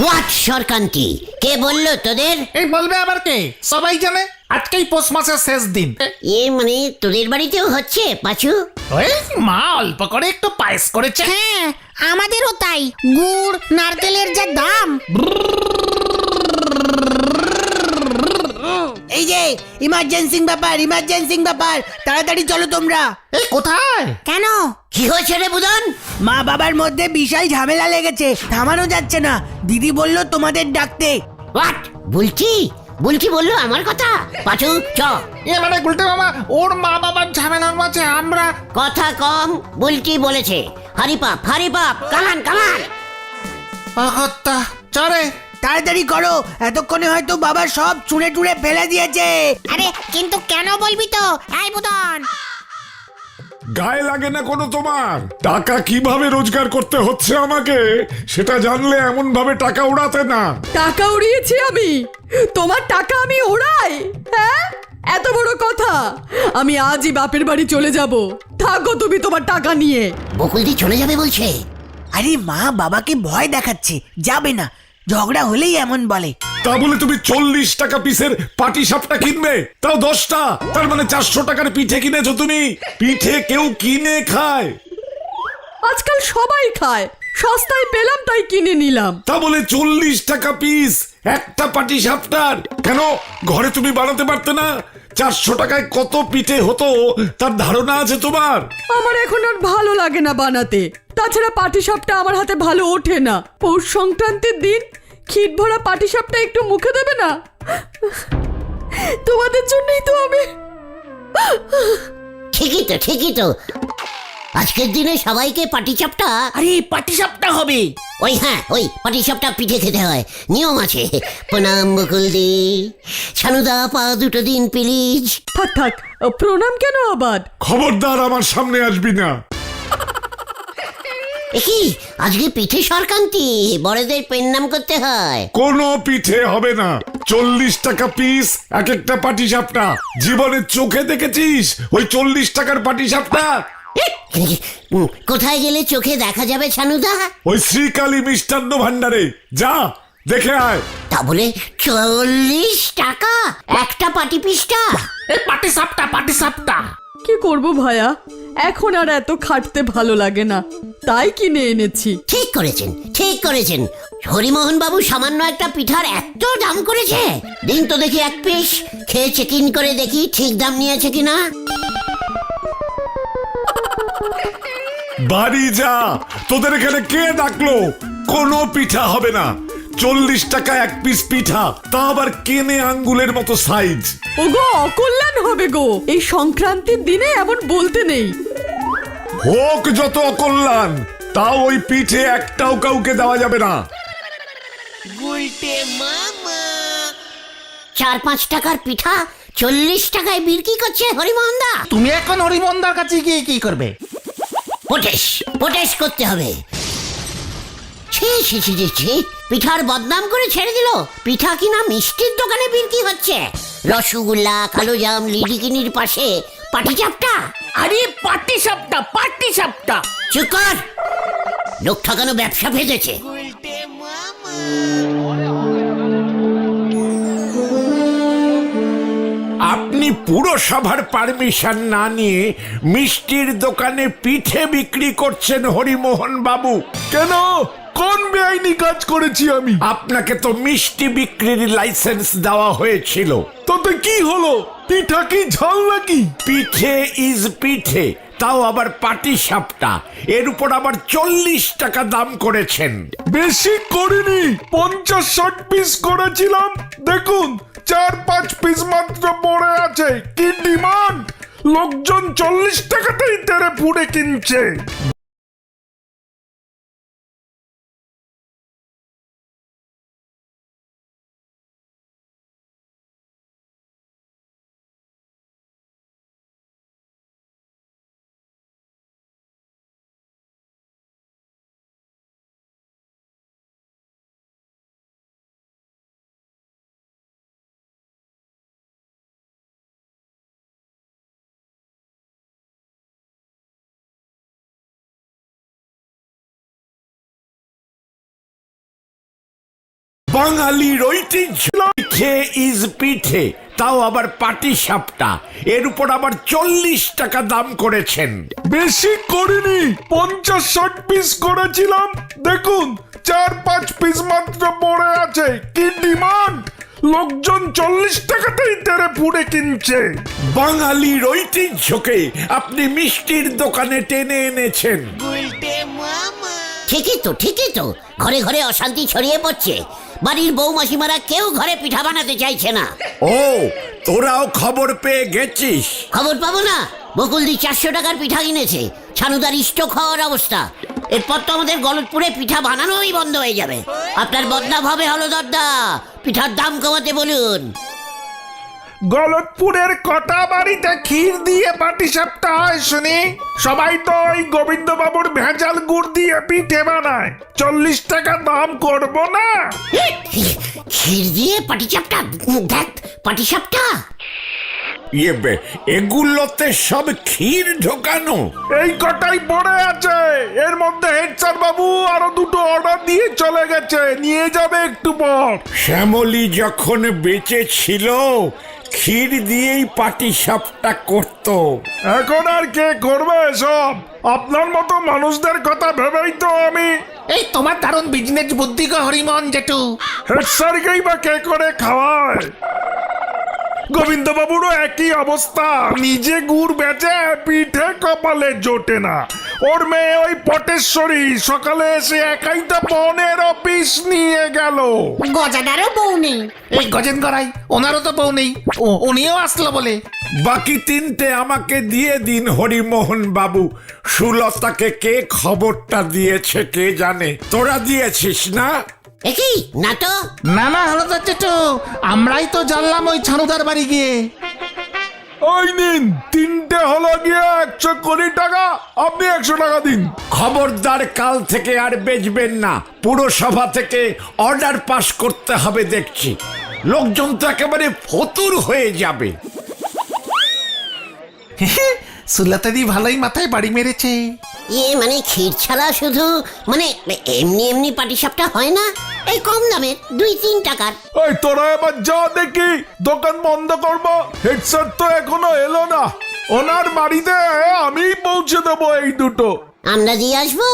What সরকান্তি? কে বললো তোদের? এই বলবে আবার কে? সবাই জানে আজকেই পৌষ মাসের শেষ দিন। মানে তোদের বাড়িতেও হচ্ছে পাঁচু? ওই মা অল্প করে একটু পায়েস করেছে। হ্যাঁ আমাদেরও তাই। গুড় নারকেলের যা দাম। এই যে ইমার্জেন্সি ব্যাপার, তাড়াতাড়ি চলো তোমরা। এই কোথায়? কেন? কি হয়েছে রে বুদন? মা বাবার মধ্যে বিশাল ঝামেলা লেগেছে, থামানো যাচ্ছে না। দিদি বলল তোমাদের ডাকতে। হোয়াট? বুলটি বললো আমার কথা? পাঁচু চ। মানে গুলটে মামা ওর মা বাবার ঝামেলার মাঝে আমরা। কথা কম, বুলটি বলেছে। হারিপাপ কামান। অগত্যা চরে। তাড়াতাড়ি করো, এতক্ষণে হয়তো বাবা সব চুড়ে টুড়ে ফেলে দিয়েছে। আরে কিন্তু কেন বলবি তো? এই বুদন, গায়ে লাগে না কোনো তোমার? টাকা কিভাবে রোজগার করতে হচ্ছে আমাকে সেটা জানলে এমন ভাবে টাকা উড়াতে না। টাকা উড়িয়েছি আমি? তোমার টাকা আমি ওড়াই? হ্যাঁ, এত বড় কথা? আমি আজই বাপের বাড়ি চলে যাব। থাকো তুমি তোমার টাকা নিয়ে। বকুলদি চলে যাবে বলছে। আরে মা বাবাকে ভয় দেখাচ্ছে, যাবে না। ঝগড়া হলেই এমন বলে। তা বলে তুমি 40 টাকা পিসের পাটি সাপটা কিনবে, তাও 10টা। তার মানে 400 টাকার পিঠে কিনেছো তুমি। পিঠে কেউ কিনে খায়? আজকাল সবাই খায়, সস্তায় পেলাম তাই কিনে নিলাম। তা বলে 40 টাকা পিস একটা পাটি সাপটার? কেন ঘরে তুমি বানাতে পারতে না? 400 টাকায় কত পিঠে হতো তার ধারণা আছে তোমার? আমার এখন আর ভালো লাগে না বানাতে। তাছাড়া পাটিসাপটা আমার হাতে ভালো ওঠে না। পৌষ সংক্রান্তির দিন ক্ষীর ভরা পাটিসাপটা একটু মুখে দেবে না? তোমাদের জন্যই তো আমি। ঠিকই তো আজকের দিনে সবাইকে পাটিসাপটা। আরে পাটিসাপটা হবে। ওই পাটিসাপটা পিঠে খেতে হয়, নিয়ম আছে। প্রণাম বকুলদি। ছানুদা পা দুটো দিন প্লিজ। থাক, প্রণাম কেন আবার? খবরদার আমার সামনে আসবি না। কি আজকে পিঠে সরকান্তি, বড়দের পেন্নাম করতে হয়। কোনো পিঠে হবে না। 40 টাকা পিস এক একটা পাটি সাপটা। জীবনে চোখে দেখেছিস ওই 40 টাকার পাটি সাপটা? কোথায় গেলে চোখে দেখা যাবে ছানুদা? ওই শ্রীকালী মিষ্টান্ন ভান্ডারে যা, দেখে আয়। তা বলে 40 টাকা একটা পাটি পিসটা? এই পাটি সাপটা। কি করব ভায়া, এখন আর এত খাটতে ভালো লাগে না, তাই কিনে এনেছি। ঠিক করেছেন। হরিমোহন বাবু সামান্য একটা পিঠার এত দাম করেছে? দিন তো দেখি এক পিস, খেয়ে চেক ইন করে দেখি ঠিক দাম নিয়েছে কিনা। বাড়ি যা, তোদের এখানে কে ডাকলো? কোনো পিঠা হবে না। 40 টাকা এক পিস পিঠা, তা আবার কেনে আঙ্গুলের মতো সাইজ। ওগো অকল্যাণ হবে গো, এই সংক্রান্তির দিনে এমন বলতে নেই। হোক যত অকল্যাণ, তাও ওই পিঠে একটাও কাউকে দেওয়া যাবে না। 4-5 টাকার পিঠা 40 টাকায় বিক্রি করছে হরিমোহন দা। তুমি এখন হরিমন্দার কাছে গিয়ে কি করবে? পটেশ করতে হবে। ছি, পিঠার বদনাম করে ছেড়ে দিল। পিঠা কিনা মিষ্টির দোকানে বিক্রি হচ্ছে। রসগোল্লা, কালোজাম, লিডিকিনির পাশে পাটিসাপটা। আরে পাটিসাপটা। চুপ কর, লোক ঠকানো ব্যবসা ভেজেছে। আপনি পুরসভার পারমিশন না নিয়ে মিষ্টির দোকানে পিঠে বিক্রি করছেন হরিমোহন বাবু? কেন? কোন বেআইনি কাজ করেছি আমি? আপনাকে তো মিষ্টি বিক্রির লাইসেন্স দেওয়া হয়েছিল। তাতে কি হলো? পিঠা কি ঝাল নাকি? পিঠে ইজ পিঠে, তাও আবার পাটি সাপটা। এর উপর আবার 40 টাকা দাম করেছেন। বেশি করিনি, 50-60 পিস করেছিলাম। দেখুন 4-5 পিস মাত্র পড়ে আছে। কি ডিমান্ড! লোকজন 40 টাকাতেই তেরে পুড়ে কিনছে। বাঙালির ঐতিহ্য পিঠে ইজ পিঠে, তাও আবার পাটি সাপটা, এর উপর আবার 40 টাকা দাম করেছেন। বেশি করিনি, 50-60 পিস করেছিলাম, দেখুন 4-5 পিস মাত্র পড়ে আছে। কি ডিমান্ড! লোকজন 40 টাকাতেই তেরে পুড়ে কিনছে। বাঙালির ঐতিহ্যকে আপনি মিষ্টির দোকানে টেনে এনেছেন। ঠিকই তো ঘরে ঘরে অশান্তি ছড়িয়ে পড়ছে। বাড়ির বউ মাসিমারা কেউ ঘরে পিঠা বানাতে চাইছে না। ও, তোরাও খবর পেয়ে গেছিস? খবর পাবো না? বকুলদি 400 টাকার পিঠা কিনেছে, ছানুদার স্টক হওয়ার অবস্থা। এরপর তো আমাদের গলতপুরে পিঠা বানানোই বন্ধ হয়ে যাবে। আপনার বদনাম হবে হলদরদা, পিঠার দাম কমাতে বলুন। গলতপুরের কটা বাড়িতে ক্ষীর দিয়ে পাটিসাপটা হয় শুনি? সবাই তো ওই গোবিন্দ বাবুর ভেজাল গুড় দিয়ে পিঠে বানায়। 40 টাকা দাম করব না? ক্ষীর দিয়ে পাটিসাপটা? দেখ পাটিসাপটা, এগুলোতে সব ক্ষীর ঢোকানো। এই কটাই পড়ে আছে। এর মধ্যে হেড স্যার বাবু আরো 2টো অর্ডার দিয়ে চলে গেছে, নিয়ে যাবে একটু পর। শ্যামলী যখন বেঁচে ছিল ক্ষীর দিয়েই পাটিসাপটা করতো। এখন আর কে করবে এসব? আপনার মতো মানুষদের কথা ভেবেই তো আমি। এই তোমার দারুণ বিজনেস বুদ্ধি গো হরিমোহন জেঠু। হেড স্যারকেই বা কে করে খাওয়ায়? গোবিন্দ বাবুরও একই অবস্থা, নিজে গুড় বেচে পিঠে কপালে জোটে না। ওর মেয়ে ওই পটেশ্বরী সকালে এসে একাই তো 15 পিস নিয়ে গেল। গজাদারও বউ নেই। এই গজেন গড়াই, ওনারও তো বউ নেই, উনিও আসলো বলে। বাকি 3টে আমাকে দিয়ে দিন হরিমোহন বাবু। সুলতাকে কে খবরটা দিয়েছে কে জানে। তোরা দিয়েছিস না? একই না তো। না হলদর জেঠু, আমরাই তো জানলাম ওই ছানুদার বাড়ি গিয়ে। ওই নিন, 3টে হলো গিয়ে 120 টাকা, আপনি 100 টাকা দিন। খবরদার কাল থেকে আর বেচবেন না। পুরসভা থেকে অর্ডার পাস করতে হবে দেখছি। লোকজন তো একেবারে ফতুর হয়ে যাবে। সুলতাদি ভালোই মাথায় বাড়ি মেরেছে। মানে ক্ষীর ছাড়া শুধু মানে এমনি পাটিসাপটা হয় না? এই কম দামের 2-3 টাকার। ওই তোরা এবার যা দেখি, দোকান বন্ধ করবো। হেড স্যার তো এখনো এলো না, ওনার বাড়িতে আমি পৌঁছে দেবো এই 2টো। আমরা দিয়ে আসবো?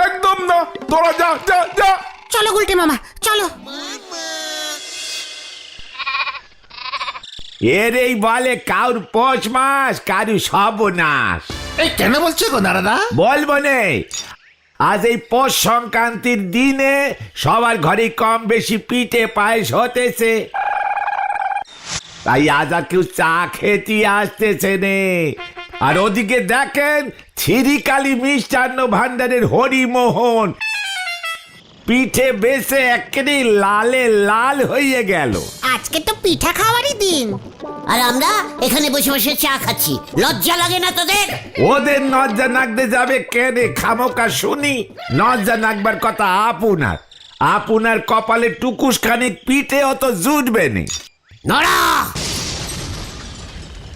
একদম না, তোরা যা যা যা। চলো গুলটে মামা চলো। এর এই বলে কাউর পৌষ মাস, কারু সর্বনাশ। এই কেন বলছো গো নারাদা? বলবো নে, আজ এই পৌষ সংক্রান্তির দিনে সবার ঘরে কম বেশি পিঠে পায়েস হতেছে। তাই আজ আর কেউ চা খেতে আসতেছে নে। আর ওদিকে দেখেন ছিরিকালি মিষ্টান্ন ভান্ডারের হরিমোহন পিঠে বেসে একেবারে লালে লাল হয়ে গেল। আজকে তো পিঠা খাওয়ারই দিন। আর আমরা এখানে বসে বসে চা খাচ্ছি, লজ্জা লাগে না তোদের? ওদের নজ্জা নাকতে যাবে কেনে খামোকা শুনি? নজ্জা নাকবার কথা আপনার কপালে টুকুস খানিক পিঠে অত জুটবে নি। নড়া,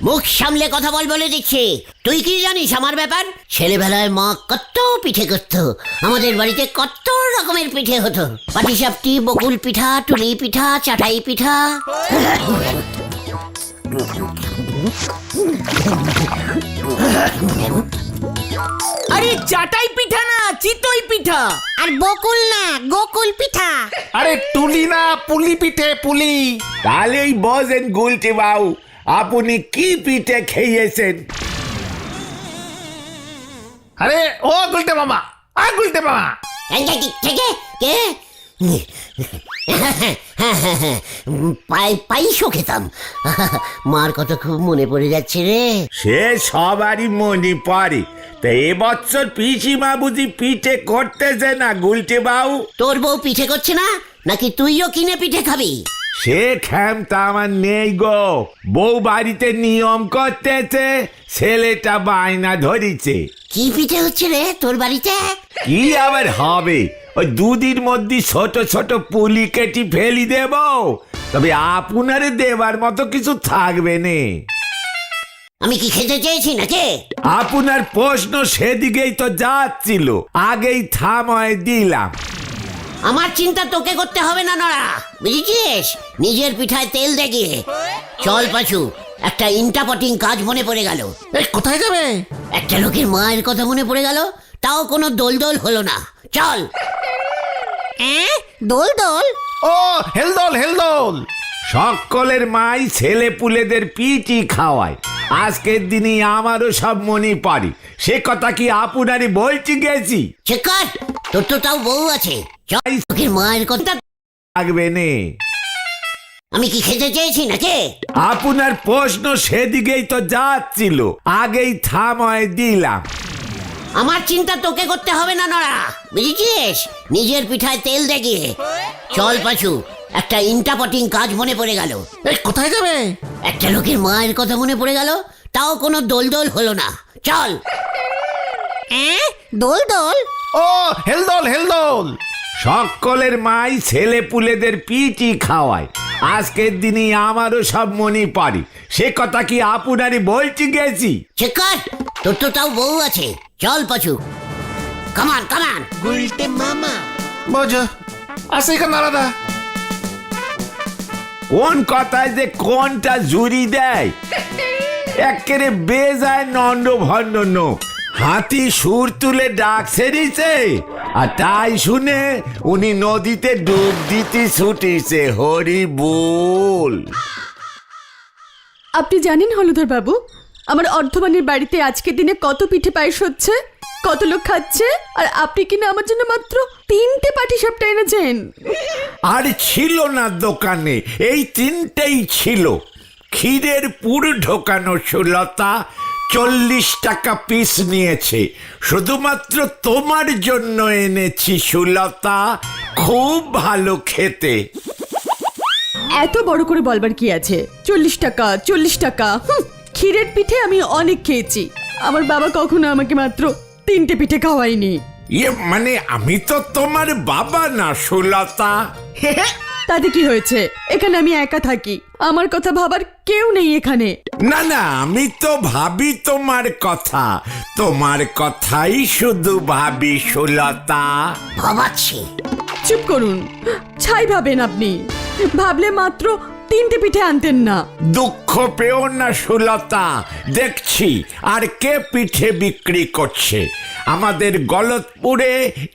মুখ সামলে কথা বল বলে দিচ্ছি। তুই কি জানিস আমার ব্যাপার? ছেলেবেলায় মা কত পিঠে করত, আমাদের বাড়িতে কত রকমের পিঠে হতো। পাটিসাপটি, বকুল পিঠা, টুলি পিঠা, চাটাই পিঠা। আরে চাটাই পিঠা না, চিতই পিঠা। আর বকুল না, গোকুল পিঠা। আরে টুলি না, পুলি পিঠে পুলি। তাহলেই বোঝেন গুলটি বাবু আপনি কি পিঠে খেয়েছেন। আরে ও গুলটে মামা, গুলটে মামা। কে? পাইসও খেতাম। মার কথা খুব মনে পড়ে যাচ্ছে রে। সে সবারই মনে পড়ে। তা এবছর পিসিমা বুঝি পিঠে করতেছে না গুলটি বাবু? তোর বউ পিঠে করছে না নাকি তুইও কিনে পিঠে খাবি? সে ক্ষমতা আমার নেই গো। বউ বাড়িতে নিয়ম করতেছে, ছেলেটা বায়না ধরিছে। কি পিঠে হচ্ছে রে তোর বাড়িতে? কি আবার হবে, ওই 2 দিন মধ্যে ছোট ছোট পুলি কেটে ফেলি দেব। তবে আপনারে দেবার মতো কিছু থাকবে নে। আমি কি খেতে চেয়েছি নাকি? আপনার প্রশ্ন সেদিকেই তো যাচ্ছিল, আগেই থামায় দিলাম। আমার চিন্তা তোকে করতে হবে না নড়া, বুঝেছিস? নিজের পিঠায় তেল দে গিয়ে। চল পাচু, একটা ইন্টাপটিং কাজ মনে পড়ে গেল। এই কোথায় যাবে? একটা লোকের মায়ের কথা মনে পড়ে গেল, তাও কোনো দোল হলো না। চল। দোল দোল? ও হেলদোল হেলদোল। সকলের মাই ছেলে পুলেদের পিঠি খাওয়ায়, আজকের দিনই আমারও সব মনে পারি। সে কথা কি আপনারই বলছি গেছি? চেকার, তোর তো তাও বউ আছে। চল, লোকের মায়ের কথা থাকবে নে। আমি কি খেতে চেয়েছি নাকি? আপনার প্রশ্ন সেদিকেই তো যাচ্ছিল, আগেই থামায় দিলাম। আমার চিন্তা তোকে করতে হবে না নড়া, বুঝেছিস? নিজের পিঠায় তেল দে গিয়ে। চল পাচু, একটা ইন্টাপটিং কাজ মনে পড়ে গেল। এই কোথায় যাবে? একটা লোকের মায়ের কথা মনে পড়ে গেল, তাও কোনো দোল হলো না। চল। দোল দোল? ও হেলদোল হেলদোল। সকলের মাই ছেলে পুলেদের পিঠি খাওয়ায়, আজকের দিনই আমারও সব মনে পারি। সে কথা কি আপনারই বলছি গেছি? চেকার, তোর তো তাও বউ আছে। চল পাচু, কামান কামান। বোঝো আসে কেন আলাদা? কোন কথায় যে কোনটা জুড়ি দেয়, একেবারে বেজায় নন্দ ভন্ড নোক। হাতি সুর তুলে ডাক সেরিছে, আর তাই শুনে উনি নদীতে ডুব দিতে ছুটিছে। হরি বল। আপনি জানেন হলধর বাবু, আমার অর্ধবাণীর বাড়িতে আজকের দিনে কত পিঠে পায়েস হচ্ছে, কত লোক খাচ্ছে, আর আপনি কিনা আমার জন্য মাত্র 3টে পাটিসাপটা এনেছেন। আর ছিল না দোকানে, এই 3টেই ছিল। ক্ষীরের পুর ঢোকানো সুলতা 40 টাকা পিস নিয়েছে। শুধুমাত্র তোমার জন্য এনেছি সুলতা, খুব ভালো খেতে। এত বড় করে বলবার কি আছে? 40 টাকা 40 টাকা। ক্ষীরের পিঠে আমি অনেক খেয়েছি, আমার বাবা কখনো আমাকে মাত্র 3টে পিঠে খাওয়ায়নি। ইয়ে মানে আমি তো তোমার বাবা না সুলতা। তাতে কি হয়েছে? এখানে আমি একা থাকি, আমার কথা ভাবার কেউ নেই এখানে। না না, আমি তো ভাবি তোমার কথা, তোমার কথাই শুধু ভাবি সুলতা। ভাবাচ্ছি। চুপ করুন, ছাই ভাবেন আপনি। ভাবলে মাত্র 3টে পিঠে আনতেন না। দুঃখ পেও না সুলতা, দেখছি আর কে পিঠে বিক্রি করছে। আমাদের গলতপুরে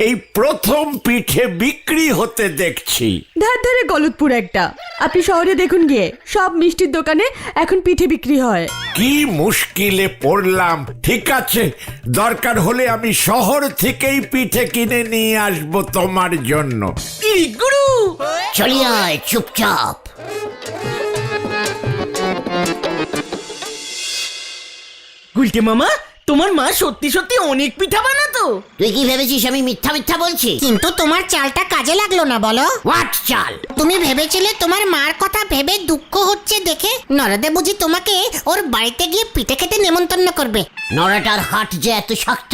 এই প্রথম পিঠে বিক্রি হতে দেখছি। ধার ধারে গলতপুর একটা, আপনি শহরে দেখুন গিয়ে, সব মিষ্টির দোকানে এখন পিঠে বিক্রি হয়। কি মুশকিলে পড়লাম। ঠিক আছে, দরকার হলে আমি শহর থেকেই পিঠে কিনে নিয়ে আসবো তোমার জন্য। গুরু চলি আয় চুপচাপ। গুলটে মামা, তোমার মা সত্যি সত্যি অনেক পিঠা বানাতো। তুই কি ভেবেছিস আমি মিথ্যা বলছি? কিন্তু তোমার চালটা কাজে লাগলো না বলো? হোয়াট চাল? তুমি ভেবেছিলে তোমার মার কথা ভেবে দুঃখ হচ্ছে দেখে নরদে বুঝি তোমাকে ওর বাড়িতে গিয়ে পিঠে খেতে নেমন্তন্ন করবে। নড়াটার হাট যে এত শক্ত,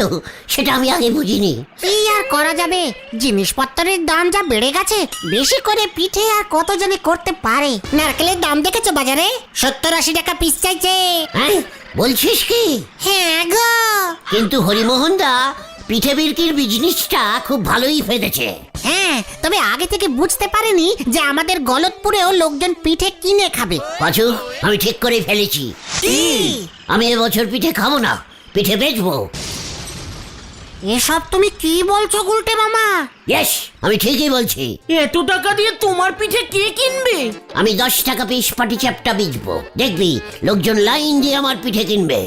সেটা আমি আগে বুঝিনি। কি আর করা যাবে, জিনিসপত্রের দাম যা বেড়ে গেছে, বেশি করে পিঠে আর কত জনে করতে পারে। নারকেলের দাম দেখেছো বাজারে? 70-80 টাকা পিস চাইছে। হ্যাঁ, বলছিস কি? হ্যাঁ গো। কিন্তু হরিমোহন দা পিঠে বিক্রির বিজনেসটা খুব ভালোই ফেলেছে। হ্যাঁ, তবে আগে থেকে বুঝতে পারেনি যে আমাদের গলতপুরেও লোকজন পিঠে কিনে খাবে। পাচু, আমি ঠিক করে ফেলেছি। আমি এবছর পিঠে খাবো না, পিঠে বেচবো। এসব তুমি কি বলছো গুলটে মামা? ইয়েস, আমি ঠিকই বলছি। এত টাকা দিয়ে তোমার পিঠে কে কিনবে? আমি 10 টাকা পিস পাটিসাপটা বেচবো, দেখবি লোকজন লাইন দিয়ে আমার পিঠে কিনবে।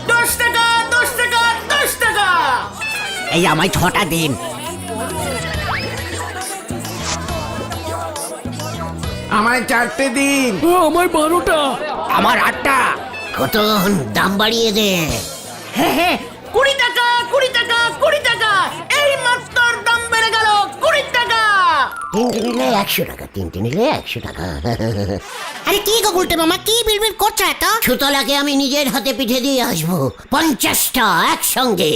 10 টাকা 10 টাকা 10 টাকা। এই আমায় 6টা দিন। আমায় 4টে দিন। আমার 12টা। আমার 8টা। কত দাম বাড়িয়ে দে। হ্যাঁ, 20 টাকা 20 টাকা 20 টাকা। এই মাত্র দাম বেড়ে গেল 20 টাকা। 3টে নিলে 100 টাকা, 3টে নিলে 100 টাকা। আরে কি গো গুলটে মামা, কি বিড়বিড় করছো এত? সুতলাকে আমি নিজের হাতে পিঠে দিয়ে আসবো, 50টা একসঙ্গে,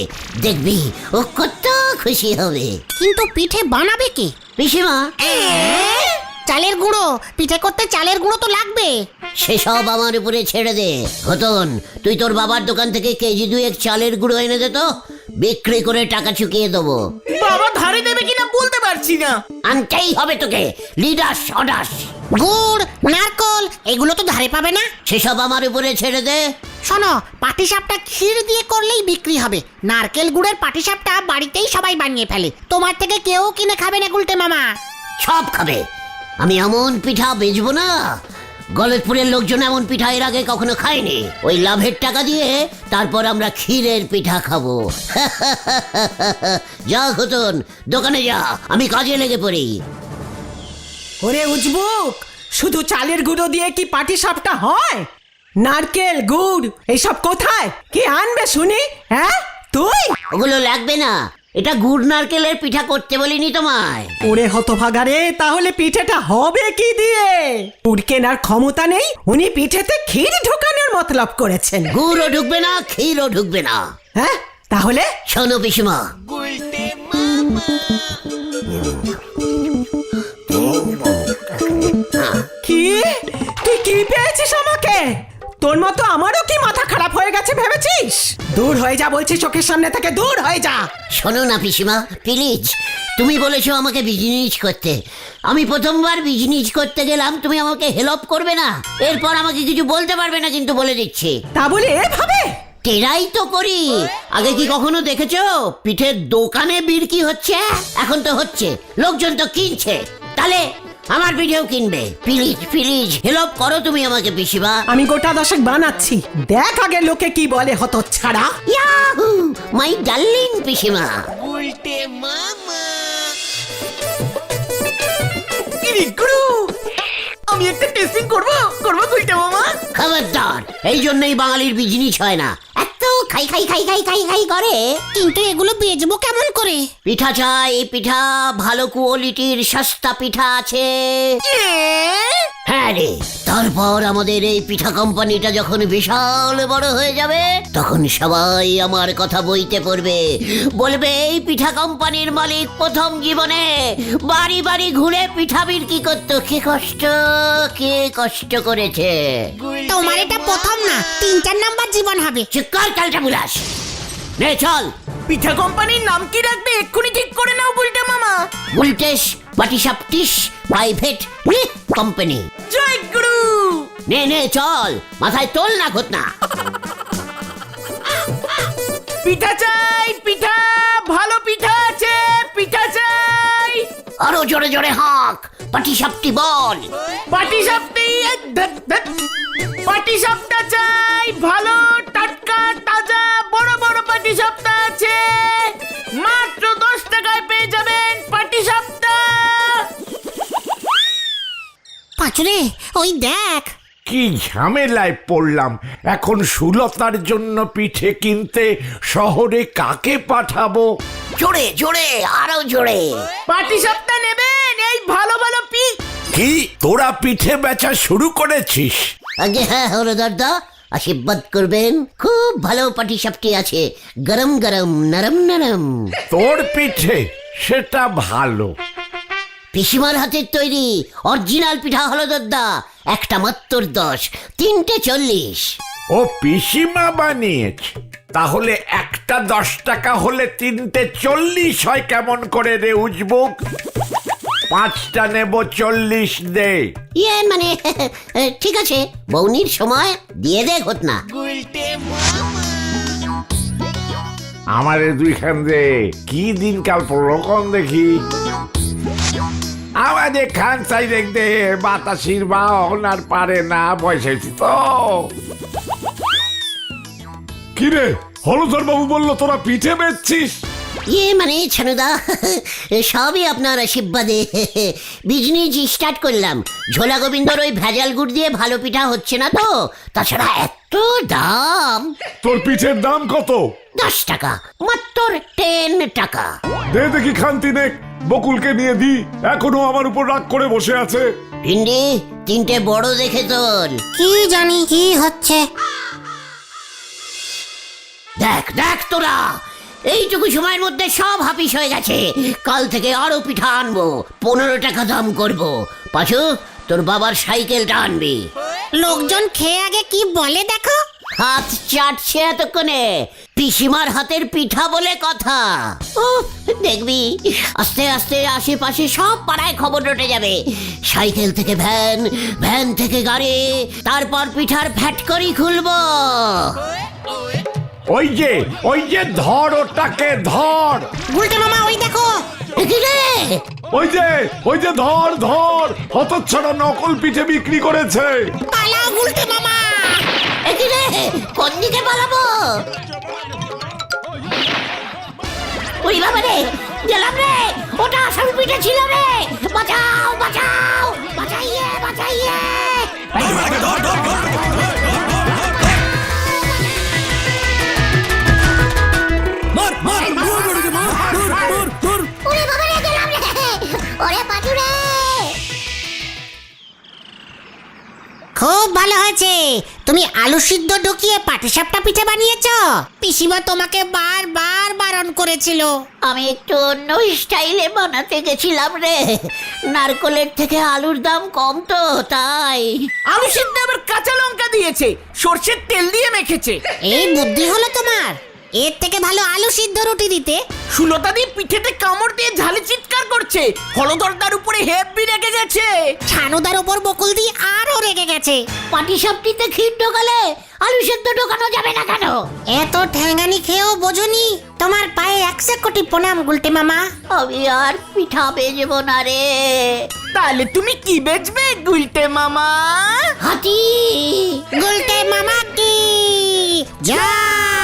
দেখবি ও কত খুশি হবে। কিন্তু পিঠে বানাবে কি? পিসিমা, চালের গুঁড়ো, পিঠে করতে চালের গুঁড়ো তো লাগবে। সেসব আমার উপরে ছেড়ে দে। হতন, তুই তোর বাবার দোকান থেকে কেজি 2 চালের গুঁড়ো এনে দে তো, বিক্রি করে টাকা চুকিয়ে দেবো। বাবা ধারে দেবে কিনা বলতে পারছি না। আনতেই হবে তোকে, লিডাস অডাস। গুড় নারকল এগুলো তো ধারে পাবে না। সেসব আমার উপরে ছেড়ে দে। শোনো, পাটিসাপটা ক্ষীর দিয়ে করলেই বিক্রি হবে। নারকেল গুড়ের পাটিসাপটা বাড়িতেই সবাই বানিয়ে ফেলে, তোমার থেকে কেউ কিনে খাবে না গুলটে মামা। সব খাবে। আমি এমন পিঠা বেচবো না, গলতপুরের লোকজন এমন পিঠা এর আগে কখনো খায়নি। ওই লাভের টাকা দিয়ে তারপর আমরা ক্ষীরের পিঠা খাবো। যা খতন, দোকানে যা, আমি কাজে লেগে পড়ি। ওরে উজবুক, শুধু চালের গুঁড়ো দিয়ে কি পাটি সাপটা হয়? নারকেল গুড় এইসব কোথায়? কি আনবে শুনি? হ্যাঁ তুই? ওগুলো লাগবে না, এটা গুড় নারকেলের পিঠা করতে বলিনি তোমায়? ওরে হতভাগারে, তাহলে পিঠেটা হবে কি দিয়ে? গুড় কেনার ক্ষমতা নেই, উনি পিঠেতে ক্ষীর ঢোকানোর মতলব করেছেন। গুড়ও ঢুকবে না, ক্ষীরও ঢুকবে না। হ্যাঁ তাহলে? শোনো পিসিমা, কি তুই কি পেয়েছিস আমাকে? তোর মতো আমারও কি মাথা খারাপ হয়ে গেছে ভেবেছিস? দূর হয়ে যা বলছি, চোখের সামনে থেকে দূর হয়ে যা। শোনো না পিসিমা প্লিজ, তুমি বলেছো আমাকে বিজনেস করতে। আমি প্রথমবার বিজনেস করতে গেলাম, তুমি আমাকে হেল্প করবে না? এরপর আমাকে কিছু বলতে পারবে না, কিন্তু বলে দিচ্ছি। তা বলে এভাবে? তেরাই তো করি। আগে কি কখনো দেখেছো পিঠের দোকানে বিক্রি হচ্ছে? এখন তো হচ্ছে, লোকজন তো কিনছে। তাহলে আমার পিঠেও কিনবে। প্লিজ প্লিজ হেল্প করো তুমি আমাকে পিসিমা। আমি গোটা দশেক বানাচ্ছি, দেখ আগে লোকে কি বলে হতচ্ছাড়া। ইয়াহু মাই ডার্লিং পিসিমা। আমি একটা টেস্টিং করব গুলটে মামা। খবরদার, এই জন্যই বাঙালির বিজনেস হয় না, এত খাই খাই খাই খাই খাই খাই করে। কিন্তু এগুলো বেচবো কেমন করে? পিঠা চাই, পিঠা ভালো কোয়ালিটির সস্তা পিঠা আছে। হ্যাঁ রে, তারপর আমাদের এই পিঠা কোম্পানিটা যখন বিশাল বড় হয়ে যাবে, তখন সবাই আমার কথা বইতে পড়বে, বলবে এই পিঠা কোম্পানির মালিক প্রথম জীবনে বাড়ি বাড়ি ঘুরে পিঠা বিক্রি করতো। কে কষ্ট করেছে। তোমার এটা প্রথম না, 3-4 নাম্বার জীবন হবে। চিৎকার চালটা বুলাস। নে চল। পিঠা কোম্পানির নাম কি রাখবে এক্ষুনি ঠিক করে নাও গুলটে মামা। বুলটেশ পাটিসাপটিস প্রাইভেট কোম্পানি। জয় গুরু। নে নে চল, মাথায় তোল না ঘটনা। পিঠা চাই, পিঠা ভালো পিঠা আছে, পিঠা চাই। আরো জোরে জোরে হাঁক, পাটিসাপটি বল। পাটি সাপটি, পাটি সাপটা চাই, ভালো টাটকা তাজা বড় বড় পাটি সাপটা আছে, মাত্র 10 টাকায় পেয়ে যাবেন পাটি সাপটা। পাঁচুরে ওই দেখ। কি ঝামেলায় পড়লাম এখন। সুলতার জন্য পিঠে কিনতে শহরে কাকে পাঠাবো? জোরে জোরে আরো জোরে। পাটি সাপটা নেবেন? এই ভালো ভালো কি তোরা পিঠে বেচা শুরু করেছিস? আগে হ্যাঁ হলো দাদা, আশীর্বাদ করবেন। খুব ভালো পাটিসাপটি আছে, গরম গরম নরম নরম। তোর পিঠে সেটা ভালো। পিসিমার হাতের তৈরি অরিজিনাল পিঠা হলো দাদা, একটা মাত্র 10, 3টে 40। ও পিসিমা বানিয়েছে? তাহলে একটা 10 টাকা হলে 3টে 40 হয় কেমন করে রে উজবুক? 5টা নেব, 40 দে। ইয়ে মানে ঠিক আছে, বৌনির সময় দিয়ে দে ঘটনা। আমারে 2খান দে। কি দিনকাল পড়লো কোন দেখি। আমাদের খান চাই দেখতে বাতাসির বাহন আর পারে না, বসেছি তো। কিরে, হলধর বাবু বললো তোরা পিঠে বেচছিস? ইয়ে মানে ছানুদা, সবই আপনার আশীর্বাদে বিজনেস স্টার্ট করলাম। ঝোলা গোবিন্দর ওই ভেজাল গুড় দিয়ে ভালো পিঠা হচ্ছে না তো, তাছাড়া এত দাম। তোর পিঠের দাম কত? 10 টাকা, মাত্র 10 টাকা। দে দেখি খান্তি নে, বকুলকে নিয়ে দি, এখনো আমার উপর রাগ করে বসে আছে। ভিন্ডি 3টে বড় দেখে তোল। কি জানি কি হচ্ছে। দেখ দেখ তোরা, এইটুকু সময়ের মধ্যে সব হাপিস হয়ে গেছে। কাল থেকে আরো পিঠা আনবো, 15 টাকা দাম করব। পাশু তোর বাবার সাইকেলটা আনবি। লোকজন খেয়ে আগে কি বলে দেখো। হাত চাটছে এতক্ষণে, পিসিমার হাতের পিঠা বলে কথা। উফ, দেখবি আস্তে আস্তে আশেপাশে সব পাড়ায় খবর রটে যাবে। সাইকেল থেকে ভ্যান, ভ্যান থেকে গাড়ি, তারপর পিঠার ফ্যাক্টরি খুলবো। ওই যে ধর ওটাকে ধর, গুলটে মামা ওই দেখো। কি রে? ওই যে ধর হতচ্ছাড়া নকল পিঠে বিক্রি করেছে। পালাও গুলটে মামা। কি রে, কোন দিকে পালাবো? ওই বাবা রে, গেলাম রে, ওটা আসল পিঠে ছিল রে। বাঁচাও বাঁচাও, বাঁচাইয়ে। ওরে বাবা রে, গেলাম রে, ওরে পাটু রে। খুব ভালো হয়েছে, তুমি আলু সিদ্ধ ঢুকিয়ে পাটিসাপটা পিঠে বানিয়েছো। পিসিমা তোমাকে বারবার বারণ করেছিল। আমি একটু অন্য স্টাইলে বানাতে গেছিলাম রে, নারকলের থেকে আলুর দাম কম তো তাই। আলু সিদ্ধ আবার কাঁচা লঙ্কা দিয়েছে, সর্ষের তেল দিয়ে মেখেছে। এই বুদ্ধি হলো তোমার, এর থেকে ভালো আলু সিদ্ধ রুটি দিতে। সুলতা দি পিঠেতে কামড় দিয়ে ঝালে চিৎকার করছে, হলদরদার উপরে হেব্বি রেগে গেছে। ছানুদার ওপর বকুল দি আরো রেগে গেছে। পাটিসাপটিতে ক্ষীর ঢোকালে আলু সেদ্ধ ঢোকানো যাবে না কেন? এত ঠ্যাঙ্গানি খেয়েও বোঝনি, তোমার পায়ে 100 কোটি প্রণাম গুলটে মামা। আমি আর পিঠা বেজবো না রে। তাহলে তুমি কি বেচবে গুলটে মামা? হাতি। গুলটে মামা কি জয়।